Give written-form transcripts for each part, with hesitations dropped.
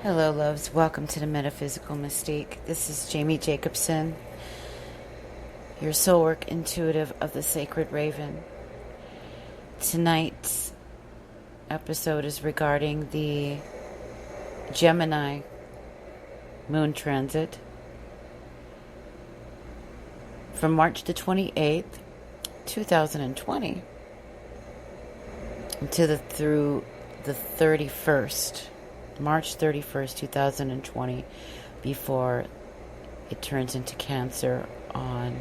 Hello, loves. Welcome to the Metaphysical Mystique. This is Jamie Jacobson, your soul work intuitive of the Sacred Raven. Tonight's episode is regarding the Gemini moon transit from March the 28th, 2020 through the 31st. March 31st, 2020, before it turns into Cancer on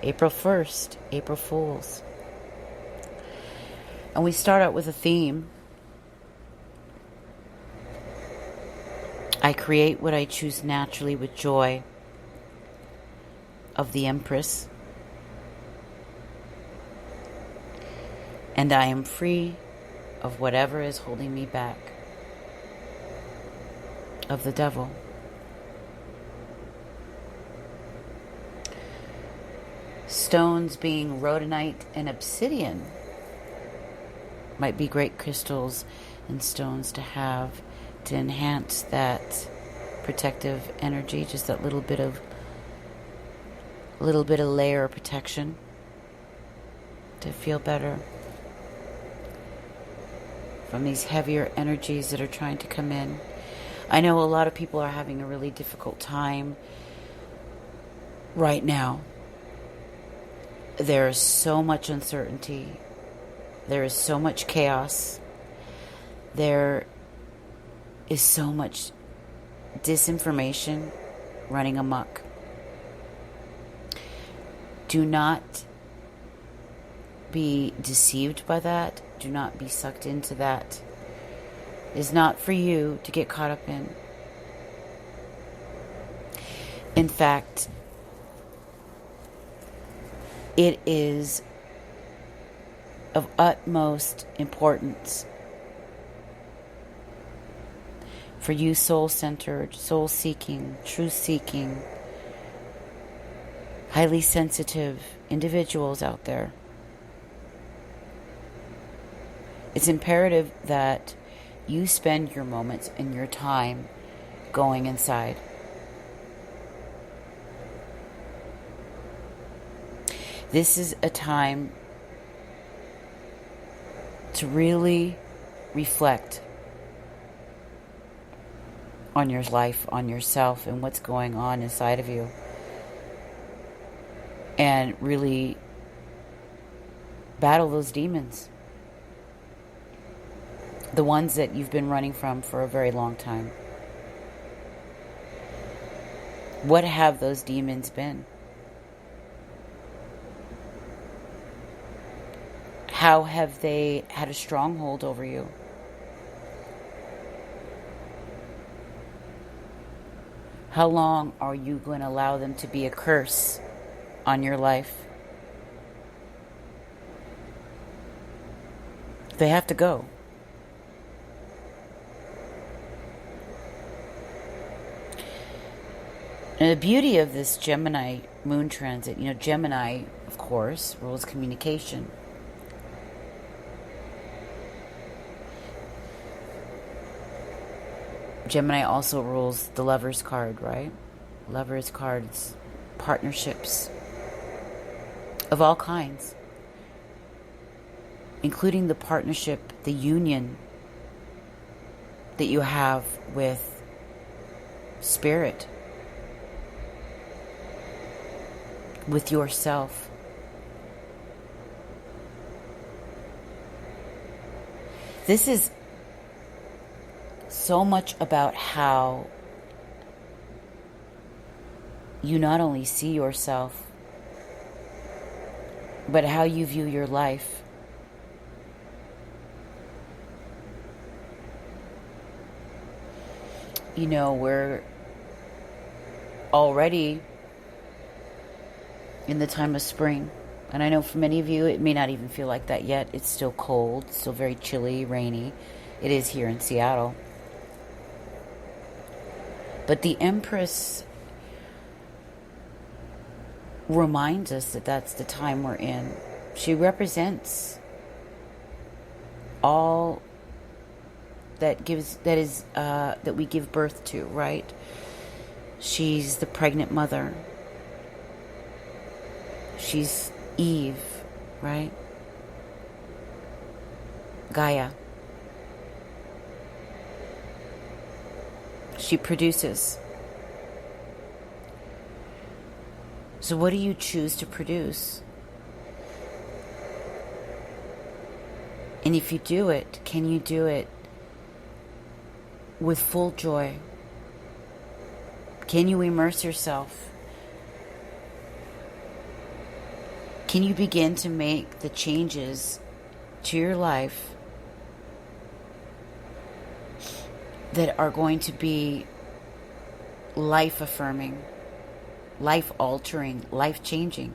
April 1st, April Fools. And we start out with a theme. I create what I choose naturally with joy, of the Empress. And I am free of whatever is holding me back, of the Devil. Stones being rhodonite and obsidian might be great crystals and stones to have to enhance that protective energy, just that little bit of layer of protection to feel better from these heavier energies that are trying to come in. I know a lot of people are having a really difficult time right now. There is so much uncertainty. There is so much chaos. There is so much disinformation running amok. Do not be deceived by that. Do not be sucked into that. Is not for you to get caught up in. In fact, it is of utmost importance for you soul-centered, soul-seeking, truth-seeking, highly sensitive individuals out there. It's imperative that you spend your moments and your time going inside. This is a time to really reflect on your life, on yourself, and what's going on inside of you. And really battle those demons. The ones that you've been running from for a very long time. What have those demons been? How have they had a stronghold over you? How long are you going to allow them to be a curse on your life? They have to go. And the beauty of this Gemini moon transit, Gemini, of course, rules communication. Gemini also rules the Lover's card, right? Lover's cards, partnerships of all kinds, including the partnership, the union that you have with Spirit, with yourself. This is so much about how you not only see yourself, but how you view your life. We're already in the time of spring. And I know for many of you, it may not even feel like that yet. It's still cold, still very chilly, rainy. It is here in Seattle. But the Empress reminds us that that's the time we're in. She represents all that we give birth to, right? She's the pregnant mother. She's Eve, right? Gaia. She produces. So what do you choose to produce? And if you do it, can you do it with full joy? Can you immerse yourself? Can you begin to make the changes to your life that are going to be life-affirming, life-altering, life-changing?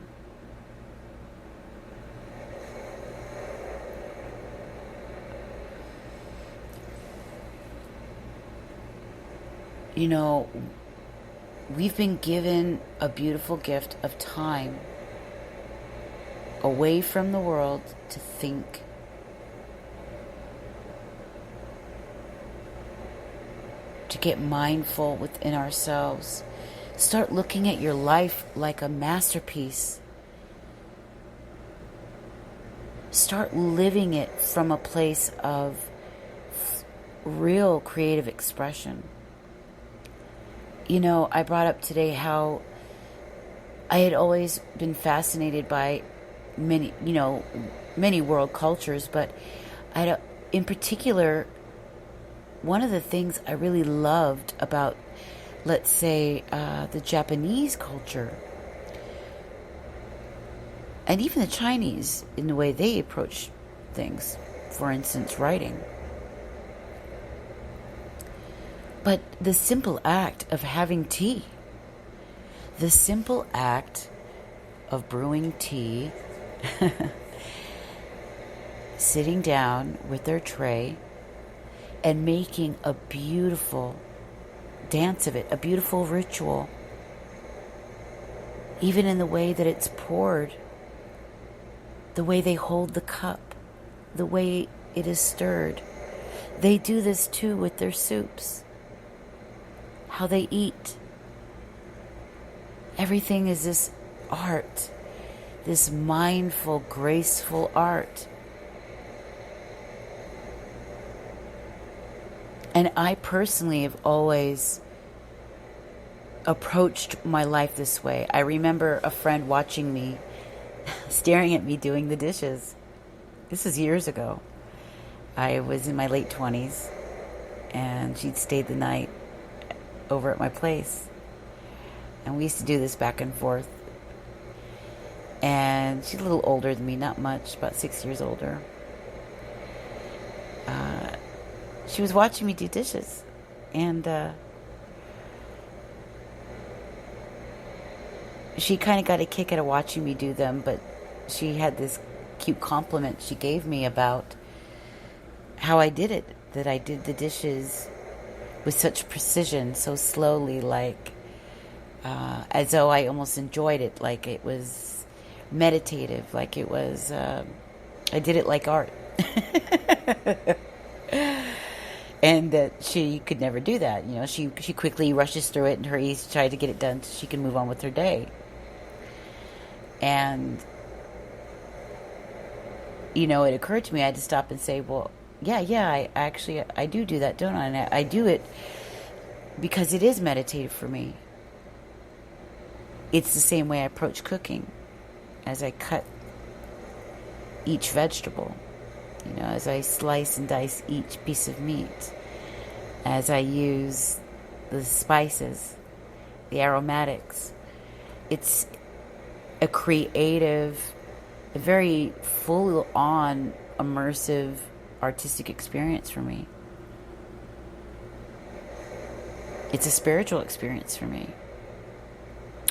You know, we've been given a beautiful gift of time away from the world to think. To get mindful within ourselves. Start looking at your life like a masterpiece. Start living it from a place of real creative expression. You know, I brought up today how I had always been fascinated by many world cultures, but in particular, one of the things I really loved about, let's say, the Japanese culture, and even the Chinese in the way they approach things, for instance, writing. But the simple act of having tea, the simple act of brewing tea, sitting down with their tray and making a beautiful dance of it, a beautiful ritual, even in the way that it's poured, the way they hold the cup, the way it is stirred. They do this too with their soups. How they eat. Everything is this art, this mindful, graceful art. And I personally have always approached my life this way. I remember a friend watching me, staring at me doing the dishes. This is years ago. I was in my late 20s, and she'd stayed the night over at my place, and we used to do this back and forth. And she's a little older than me, not much, about 6 years older. She was watching me do dishes, and she kind of got a kick out of watching me do them, but she had this cute compliment she gave me about how I did it, that I did the dishes with such precision, so slowly, like as though I almost enjoyed it, like it was meditative, like it was, I did it like art. And that she could never do that. You know, she quickly rushes through it in her ease to try to get it done so she can move on with her day. And, you know, it occurred to me, I had to stop and say, well, yeah, I do that, don't I? And I do it because it is meditative for me. It's the same way I approach cooking, as I cut each vegetable, you know, as I slice and dice each piece of meat, as I use the spices, the aromatics. It's a creative, a very full-on, immersive, artistic experience for me. It's a spiritual experience for me.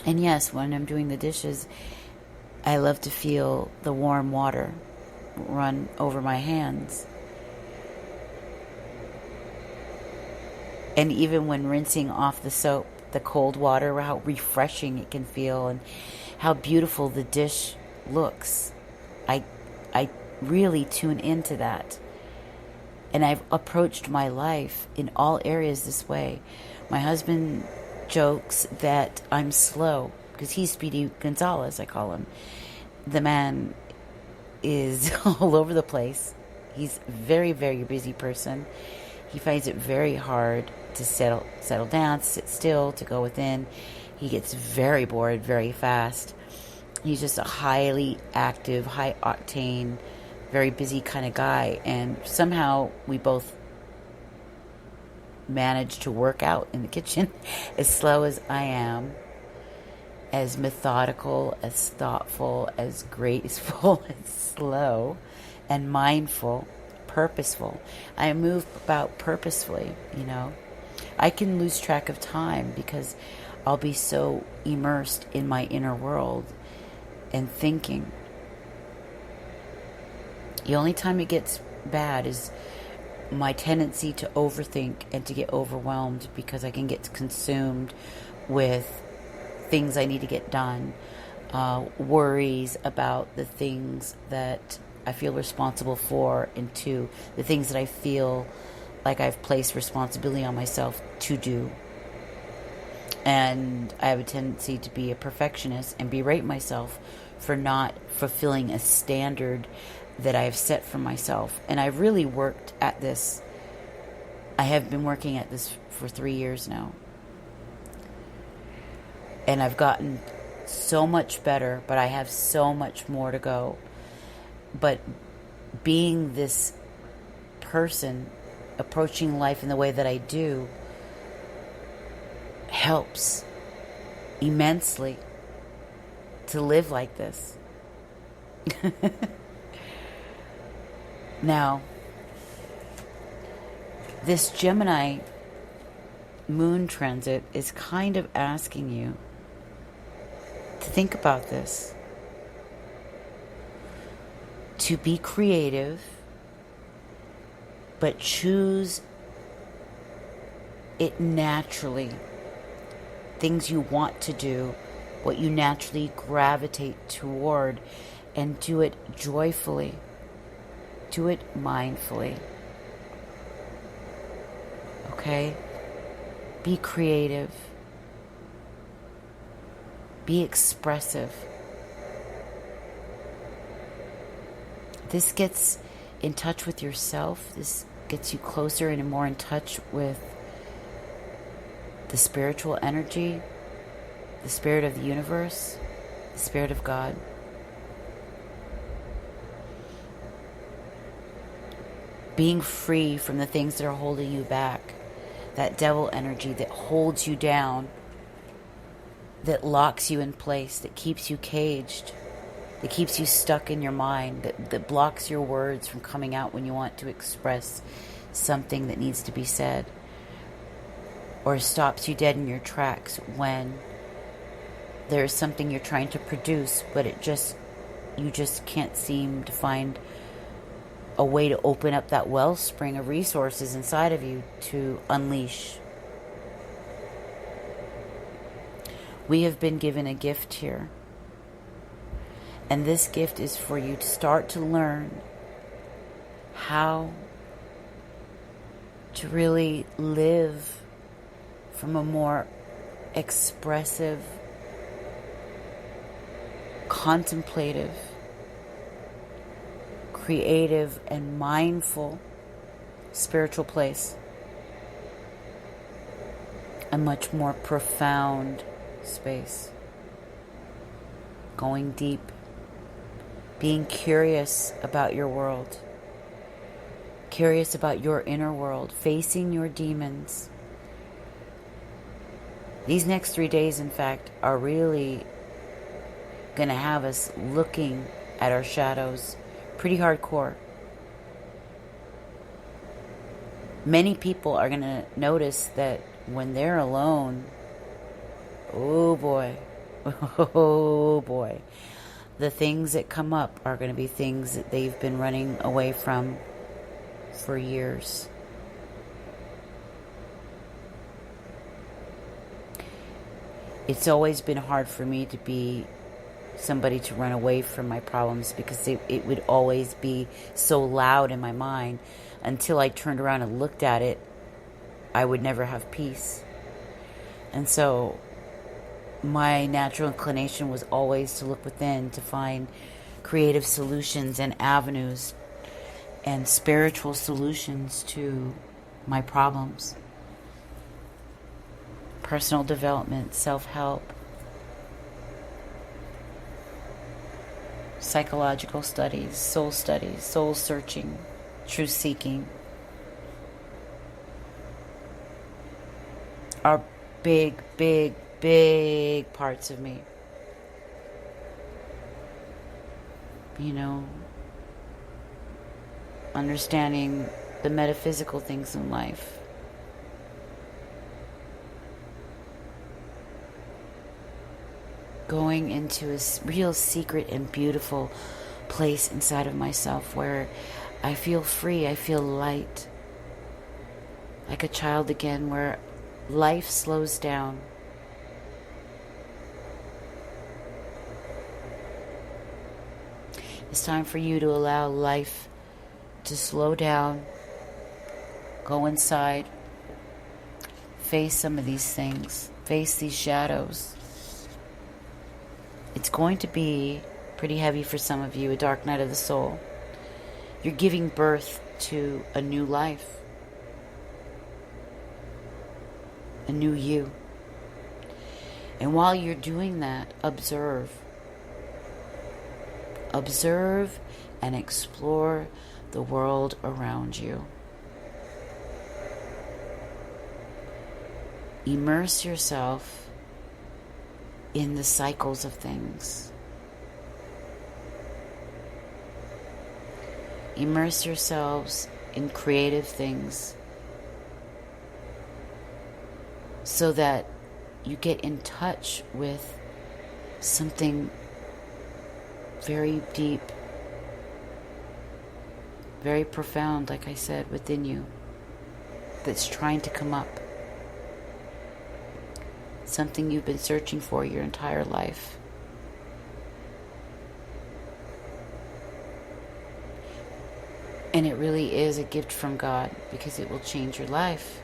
And yes, when I'm doing the dishes, I love to feel the warm water run over my hands. And even when rinsing off the soap, the cold water, how refreshing it can feel and how beautiful the dish looks. I really tune into that. And I've approached my life in all areas this way. My husband jokes that I'm slow because he's Speedy Gonzalez, I call him. The man is all over the place. He's a very, very busy person. He finds it very hard to settle down, to sit still, to go within. He gets very bored very fast. He's just a highly active, high octane, very busy kind of guy. And somehow we both manage to work out in the kitchen as slow as I am, as methodical, as thoughtful, as graceful, as slow, and mindful, purposeful. I move about purposefully, you know. I can lose track of time because I'll be so immersed in my inner world and thinking. The only time it gets bad is my tendency to overthink and to get overwhelmed because I can get consumed with things I need to get done, worries about the things that I feel responsible for, and to the things that I feel like I've placed responsibility on myself to do. And I have a tendency to be a perfectionist and berate myself for not fulfilling a standard that I have set for myself. And I've really worked at this. I have been working at this for 3 years now. And I've gotten so much better, but I have so much more to go. But being this person, approaching life in the way that I do, helps immensely to live like this. Now, this Gemini moon transit is kind of asking you to think about this. To be creative, but choose it naturally. Things you want to do, what you naturally gravitate toward, and do it joyfully. Do it mindfully. Okay? Be creative. Be expressive. This gets in touch with yourself. This gets you closer and more in touch with the spiritual energy, the spirit of the universe, the spirit of God. Being free from the things that are holding you back. That devil energy that holds you down, that locks you in place, that keeps you caged, that keeps you stuck in your mind, that blocks your words from coming out when you want to express something that needs to be said, or stops you dead in your tracks when there is something you're trying to produce, but you just can't seem to find a way to open up that wellspring of resources inside of you to unleash. We have been given a gift here. And this gift is for you to start to learn how to really live from a more expressive, contemplative, creative, and mindful spiritual place. A much more profound space. Going deep. Being curious about your world. Curious about your inner world. Facing your demons. These next 3 days, in fact, are really going to have us looking at our shadows pretty hardcore. Many people are going to notice that when they're alone, oh boy, the things that come up are going to be things that they've been running away from for years. It's always been hard for me to be somebody to run away from my problems, because it would always be so loud in my mind. Until I turned around and looked at it, I would never have peace. And so my natural inclination was always to look within, to find creative solutions and avenues and spiritual solutions to my problems. Personal development, self-help, psychological studies, soul searching, truth seeking are big, big, big parts of me. You know, understanding the metaphysical things in life. Going into a real secret and beautiful place inside of myself where I feel free, I feel light. Like a child again, where life slows down. It's time for you to allow life to slow down, go inside, face some of these things, face these shadows. It's going to be pretty heavy for some of you, a dark night of the soul. You're giving birth to a new life, a new you. And while you're doing that, observe and explore the world around you. Immerse yourself in the cycles of things. Immerse yourselves in creative things so that you get in touch with something very deep, very profound, like I said, within you, that's trying to come up. Something you've been searching for your entire life. And it really is a gift from God, because it will change your life.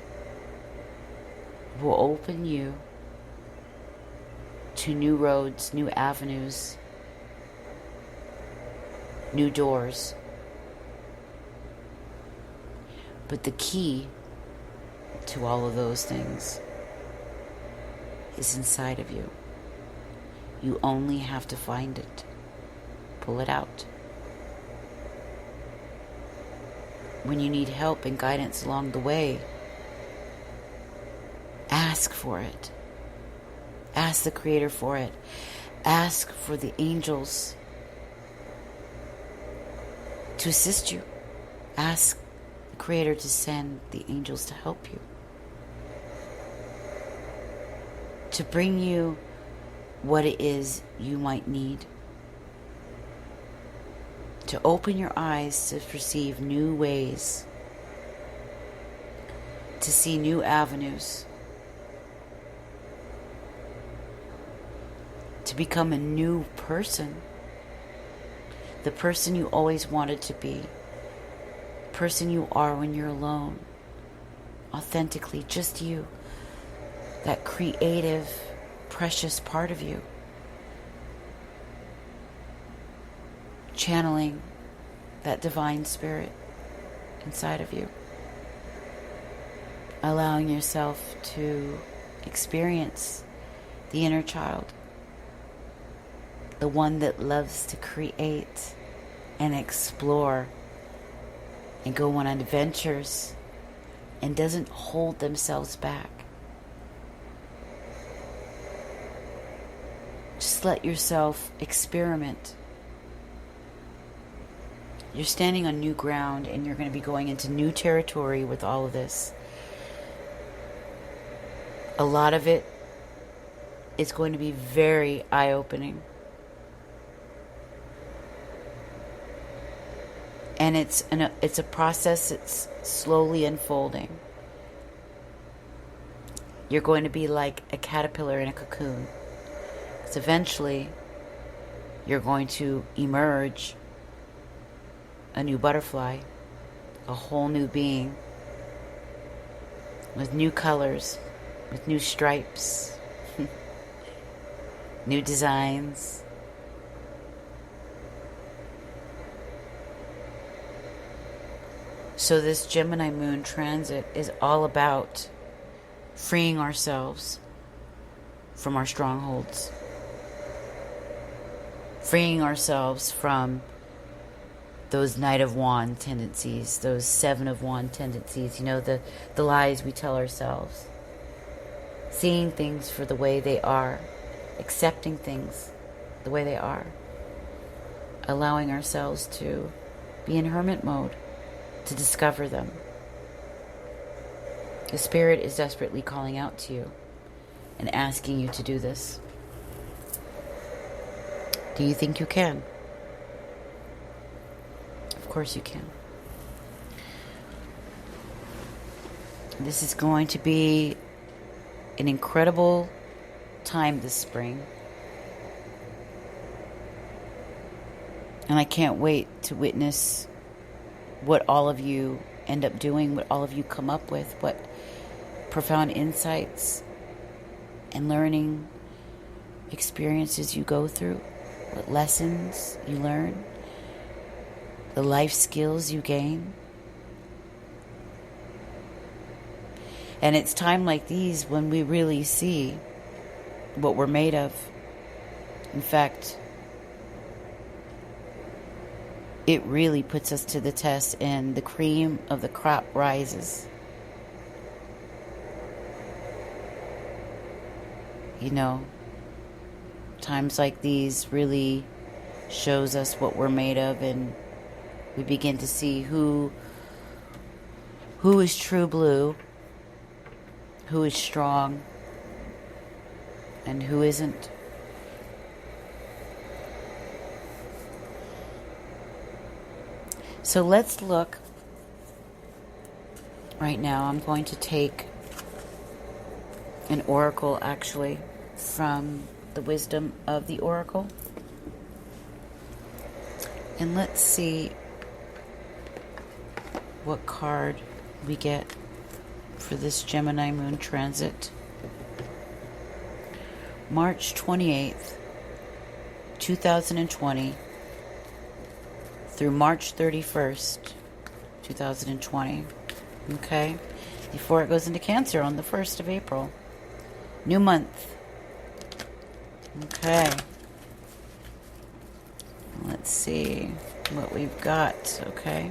It will open you to new roads, new avenues, new doors. But the key to all of those things is inside of you. You only have to find it. Pull it out. When you need help and guidance along the way, ask for it. Ask the Creator for it. Ask for the angels to assist you. Ask the Creator to send the angels to help you, to bring you what it is you might need, to open your eyes to perceive new ways, to see new avenues, to become a new person, the person you always wanted to be, the person you are when you're alone, authentically just you, that creative, precious part of you, channeling that divine spirit inside of you, allowing yourself to experience the inner child, the one that loves to create and explore and go on adventures and doesn't hold themselves back. Just let yourself experiment. You're standing on new ground, and you're going to be going into new territory with all of this. A lot of it is going to be very eye-opening. And it's a process that's slowly unfolding. You're going to be like a caterpillar in a cocoon. So eventually, you're going to emerge a new butterfly, a whole new being, with new colors, with new stripes, new designs. So this Gemini moon transit is all about freeing ourselves from our strongholds, freeing ourselves from those Knight of Wands tendencies, those Seven of Wands tendencies, the lies we tell ourselves. Seeing things for the way they are, accepting things the way they are, allowing ourselves to be in hermit mode, to discover them. The Spirit is desperately calling out to you and asking you to do this. Do you think you can? Of course you can. This is going to be an incredible time this spring. And I can't wait to witness what all of you end up doing, what all of you come up with, what profound insights and learning experiences you go through, what lessons you learn, the life skills you gain. And it's time like these when we really see what we're made of. In fact, it really puts us to the test and the cream of the crop rises. Times like these really shows us what we're made of, and we begin to see who is true blue, who is strong, and who isn't. So let's look. Right now I'm going to take an oracle, actually, from the wisdom of the oracle. And let's see what card we get for this Gemini moon transit. March 28th, 2020 through March 31st, 2020. Okay? Before it goes into Cancer on the 1st of April. New month. Okay. Let's see what we've got, okay?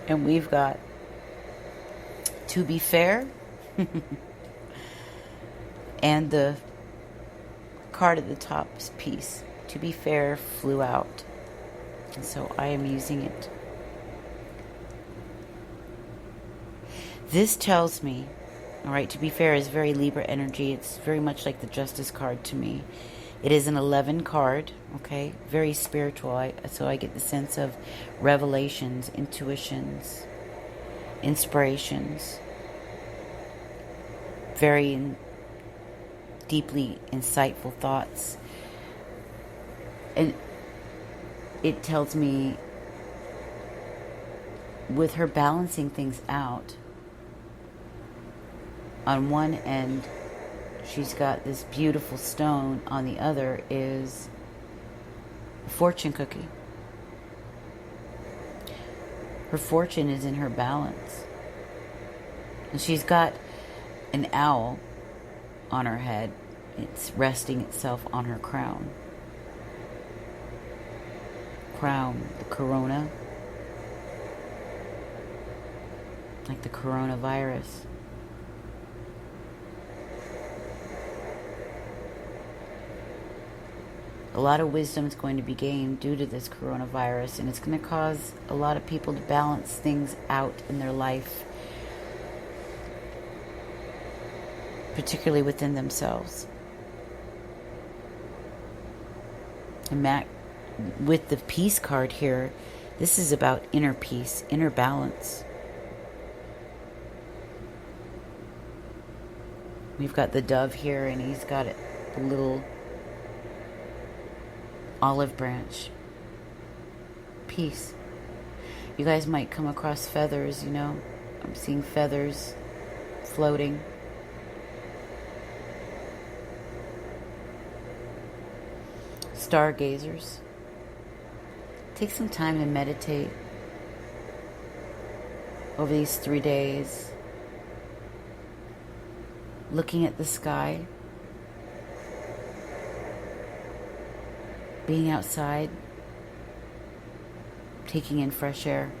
And we've got to be fair. And the card at the top is peace. To be fair flew out. And so I am using it. This tells me, all right, to be fair is very Libra energy. It's very much like the Justice card to me. It is an 11 card, okay? Very spiritual. So I get the sense of revelations, intuitions, inspirations. Very deeply insightful thoughts. And it tells me, with her balancing things out, on one end, she's got this beautiful stone. On the other is a fortune cookie. Her fortune is in her balance. And she's got an owl on her head. It's resting itself on her crown. Crown, the corona. Like the coronavirus. A lot of wisdom is going to be gained due to this coronavirus, and it's going to cause a lot of people to balance things out in their life, particularly within themselves. And with the peace card here, this is about inner peace, inner balance. We've got the dove here, and he's got a little olive branch. Peace. You guys might come across feathers, you know. I'm seeing feathers floating. Stargazers. Take some time to meditate over these 3 days. Looking at the sky. Being outside. Taking in fresh air.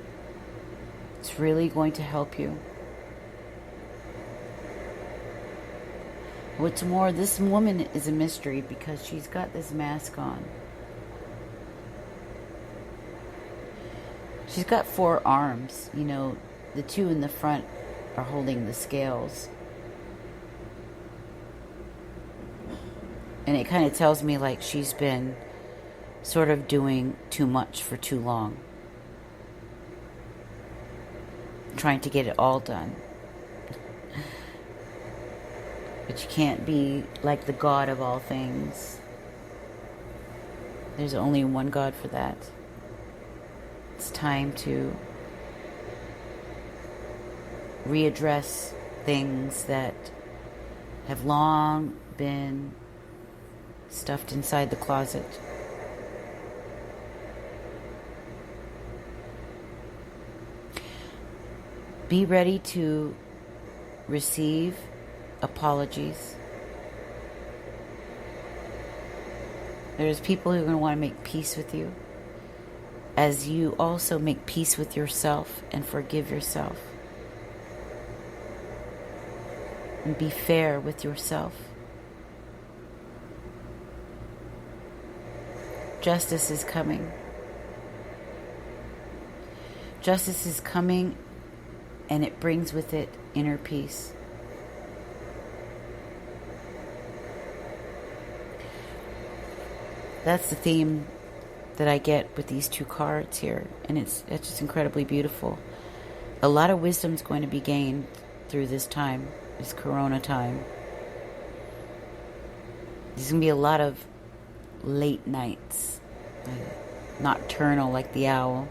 It's really going to help you. What's more, this woman is a mystery because she's got this mask on. She's got 4 arms. You know, the 2 in the front are holding the scales. And it kind of tells me like she's been sort of doing too much for too long. Trying to get it all done. But you can't be like the God of all things. There's only one God for that. It's time to readdress things that have long been stuffed inside the closet. Be ready to receive apologies. There's people who are going to want to make peace with you, as you also make peace with yourself and forgive yourself. And be fair with yourself. Justice is coming. Justice is coming, and it brings with it inner peace. That's the theme that I get with these 2 cards here, and it's just incredibly beautiful. A lot of wisdom is going to be gained through this time, this Corona time. There's going to be a lot of late nights, nocturnal like the owl.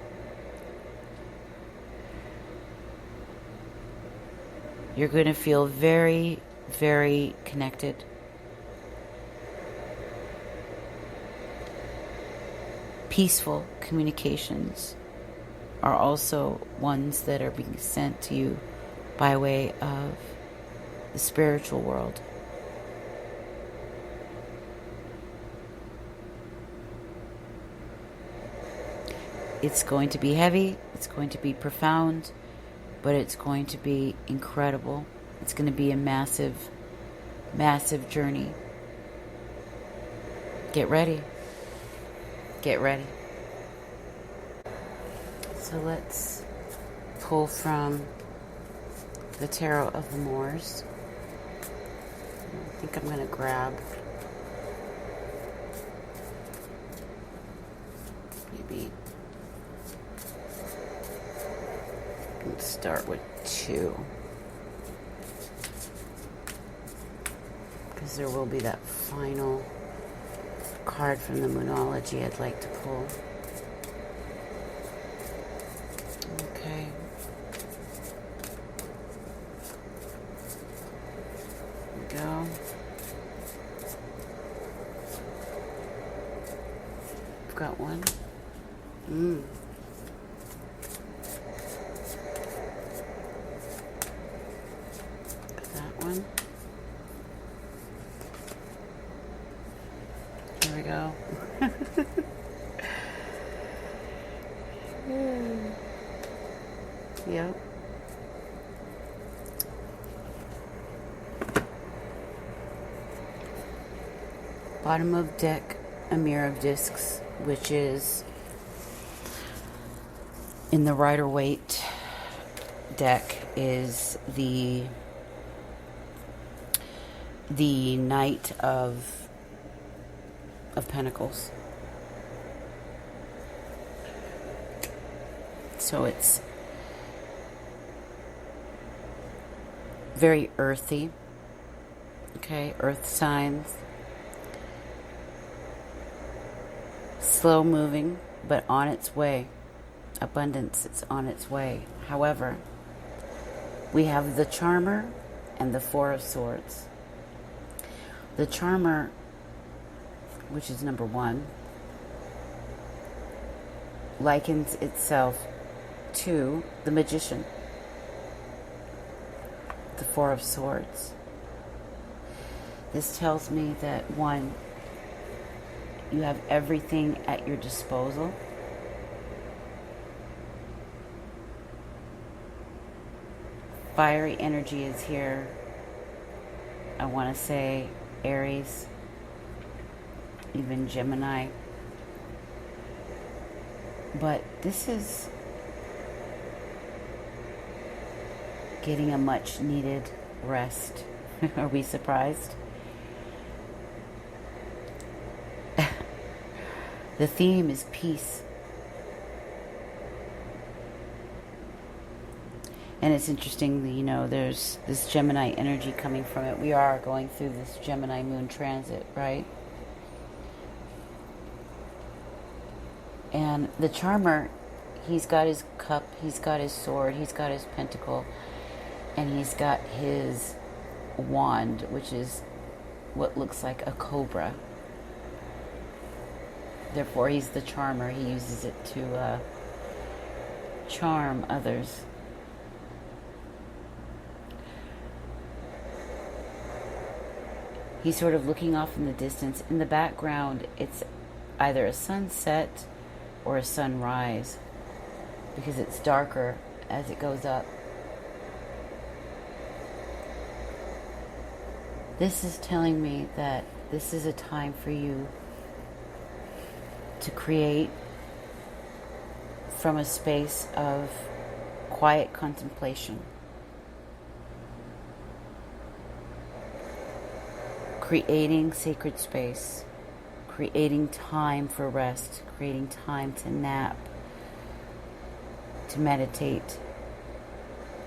You're going to feel very, very connected. Peaceful communications are also ones that are being sent to you by way of the spiritual world. It's going to be heavy, it's going to be profound, but it's going to be incredible. It's going to be a massive, massive journey. Get ready. Get ready. So let's pull from the Tarot of the Moors. I think I'm going to grab maybe, let's start with 2, because there will be that final card from the Moonology I'd like to pull. Okay. Here we go. I've got one. Got that one. Here we go. Yep. Bottom of deck, a Mirror of Discs, which is in the Rider-Waite deck is the Knight of Pentacles. So it's very earthy. Okay, earth signs. Slow moving, but on its way. Abundance, it's on its way. However, we have the Charmer and the Four of Swords. The Charmer, which is number 1, likens itself to the Magician. The Four of Swords. This tells me that 1, you have everything at your disposal. Fiery energy is here. I want to say Aries, even Gemini. But this is getting a much needed rest. Are we surprised? The theme is peace. And it's interesting, you know, there's this Gemini energy coming from it. We are going through this Gemini moon transit, right? And the Charmer, he's got his cup, he's got his sword, he's got his pentacle, and he's got his wand, which is what looks like a cobra. Therefore, he's the charmer. He uses it to charm others. He's sort of looking off in the distance. In the background, it's either a sunset or a sunrise, because it's darker as it goes up. This is telling me that this is a time for you to create from a space of quiet contemplation. Creating sacred space, creating time for rest, creating time to nap, to meditate,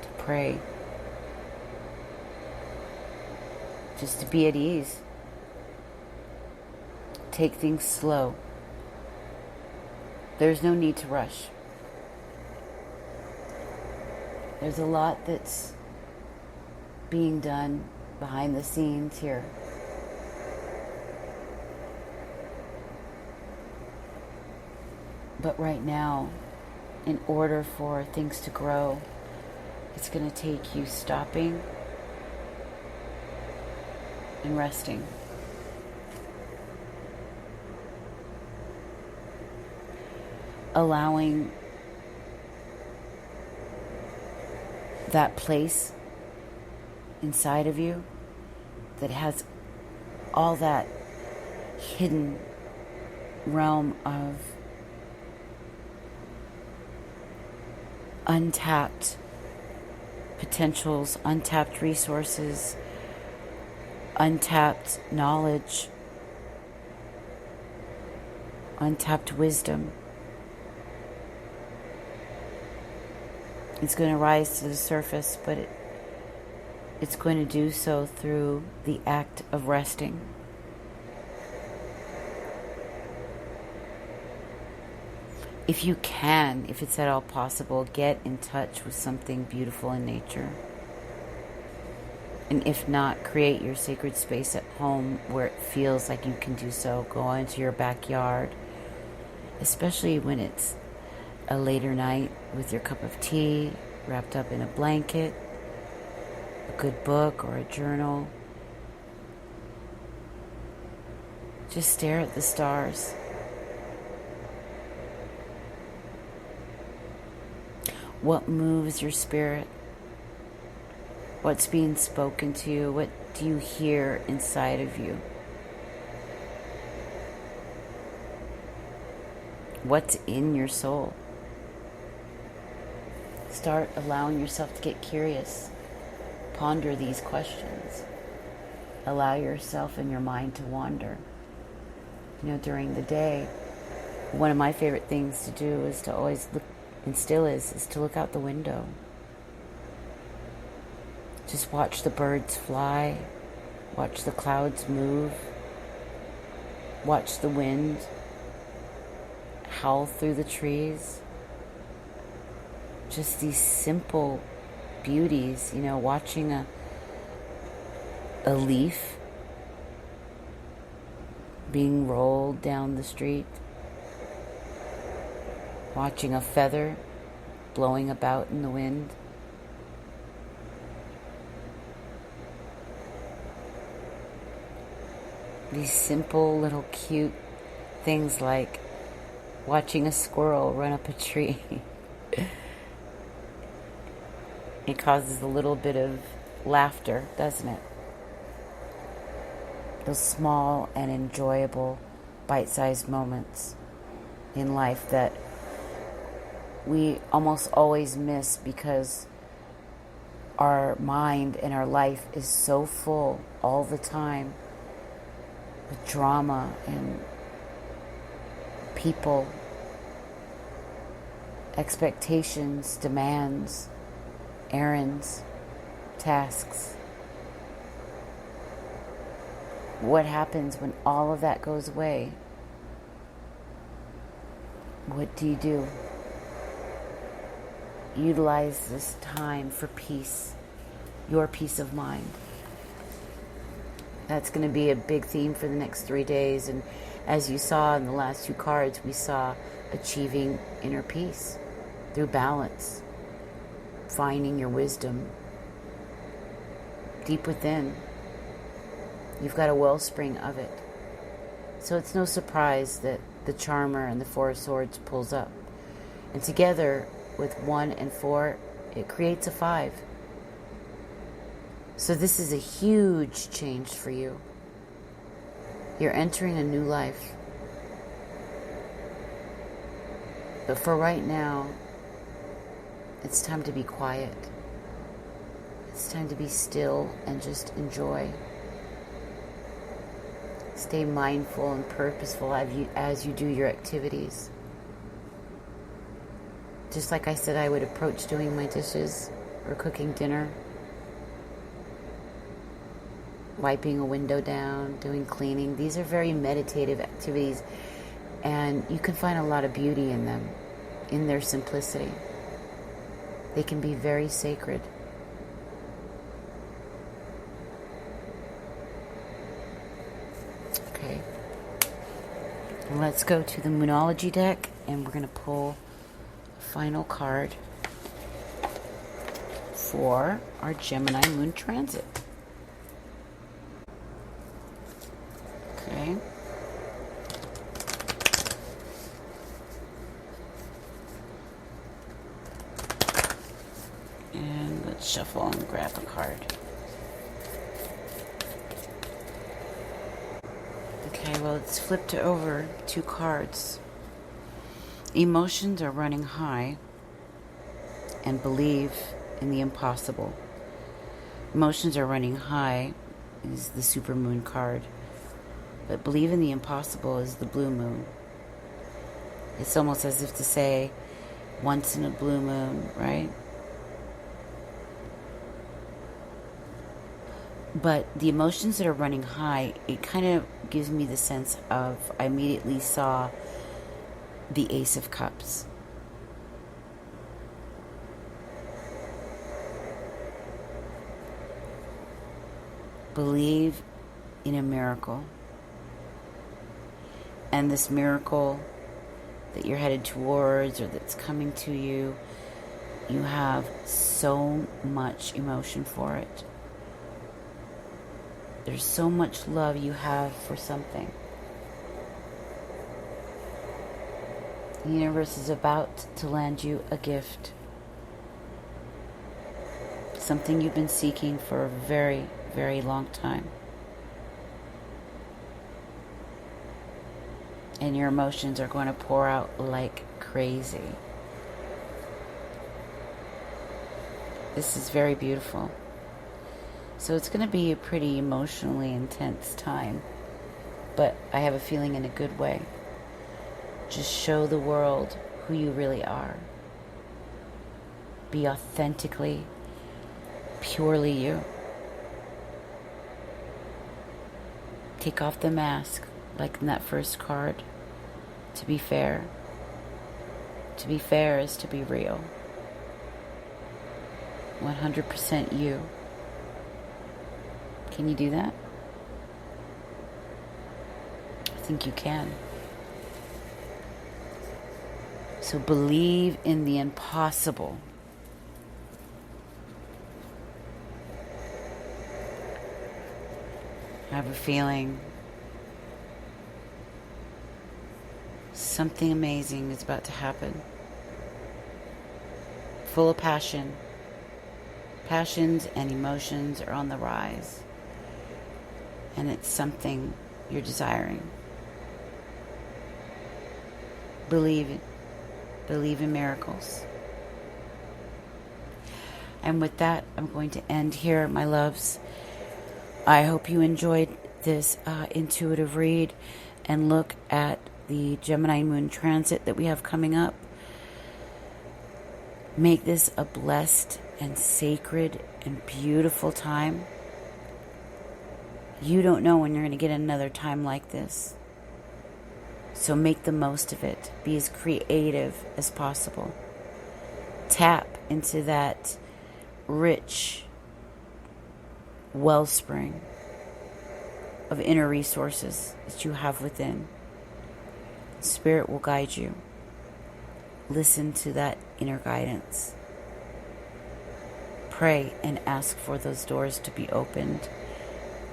to pray, just to be at ease. Take things slow. There's no need to rush. There's a lot that's being done behind the scenes here. But right now, in order for things to grow, it's going to take you stopping and resting. Allowing that place inside of you that has all that hidden realm of untapped potentials, untapped resources, untapped knowledge, untapped wisdom. It's going to rise to the surface, but it's going to do so through the act of resting. If you can, if it's at all possible, get in touch with something beautiful in nature. And if not, create your sacred space at home where it feels like you can do so. Go into your backyard, especially when it's a later night with your cup of tea, wrapped up in a blanket, a good book or a journal. Just stare at the stars. What moves your spirit? What's being spoken to you? What do you hear inside of you? What's in your soul? Start allowing yourself to get curious. Ponder these questions. Allow yourself and your mind to wander. You know, during the day, one of my favorite things to do is to always look, and still is to look out the window. Just watch the birds fly, Watch the clouds move. Watch the wind howl through the trees. Just these simple beauties, watching a leaf being rolled down the street, watching a feather blowing about in the wind. These simple little cute things like watching a squirrel run up a tree. It causes a little bit of laughter, doesn't it? Those small and enjoyable bite-sized moments in life that we almost always miss because our mind and our life is so full all the time with drama and people, expectations, demands, errands, tasks. What happens when all of that goes away? What do? Utilize this time for peace, your peace of mind. That's going to be a big theme for the next 3 days. And as you saw in the last 2 cards, we saw achieving inner peace through balance, finding your wisdom deep within. You've got a wellspring of it. So it's no surprise that the Charmer and the Four of Swords pulls up. And together with 1 and 4, it creates a 5. So this is a huge change for you. You're entering a new life. But for right now, it's time to be quiet. It's time to be still and just enjoy. Stay mindful and purposeful as you do your activities. Just like I said, I would approach doing my dishes or cooking dinner, wiping a window down, doing cleaning. These are very meditative activities, and you can find a lot of beauty in them, in their simplicity. They can be very sacred. Okay. Let's go to the Moonology deck, and we're going to pull a final card for our Gemini Moon Transit. Okay. And let's shuffle and grab a card. Okay, well, it's flipped over 2 cards. Emotions are running high and believe in the impossible. Emotions are running high is the supermoon card. But believe in the impossible is the blue moon. It's almost as if to say, once in a blue moon, right? But the emotions that are running high, it kind of gives me the sense of, I immediately saw the Ace of Cups. Believe in a miracle. And this miracle that you're headed towards or that's coming to you, you have so much emotion for it. There's so much love you have for something. The universe is about to land you a gift. Something you've been seeking for a very, very long time. And your emotions are going to pour out like crazy. This is very beautiful. So it's going to be a pretty emotionally intense time. But I have a feeling in a good way. Just show the world who you really are. Be authentically, purely you. Take off the mask, like in that first card. To be fair. To be fair is to be real. 100% you. Can you do that? I think you can. So believe in the impossible. I have a feeling something amazing is about to happen. Full of passion. Passions and emotions are on the rise. And it's something you're desiring. Believe it. Believe in miracles. And with that, I'm going to end here, my loves. I hope you enjoyed this intuitive read and look at the Gemini moon transit that we have coming up. Make this a blessed and sacred and beautiful time. You don't know when you're going to get another time like this. So make the most of it. Be as creative as possible. Tap into that rich wellspring of inner resources that you have within. Spirit will guide you. Listen to that inner guidance. Pray and ask for those doors to be opened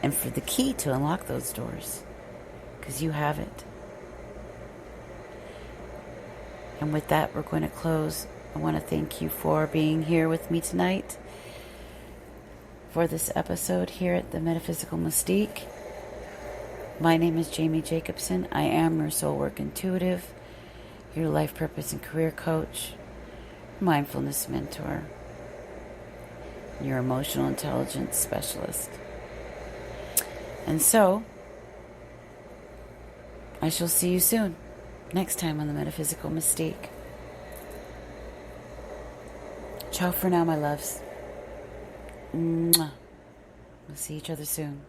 and for the key to unlock those doors, because you have it. And with that, we're going to close. I want to thank you for being here with me tonight for this episode here at the Metaphysical Mystique. My name is Jamie Jacobson. I am your soul work intuitive, your life purpose and career coach, mindfulness mentor, your emotional intelligence specialist. And so, I shall see you soon, next time on the Metaphysical Mystique. Ciao for now, my loves. Mwah. We'll see each other soon.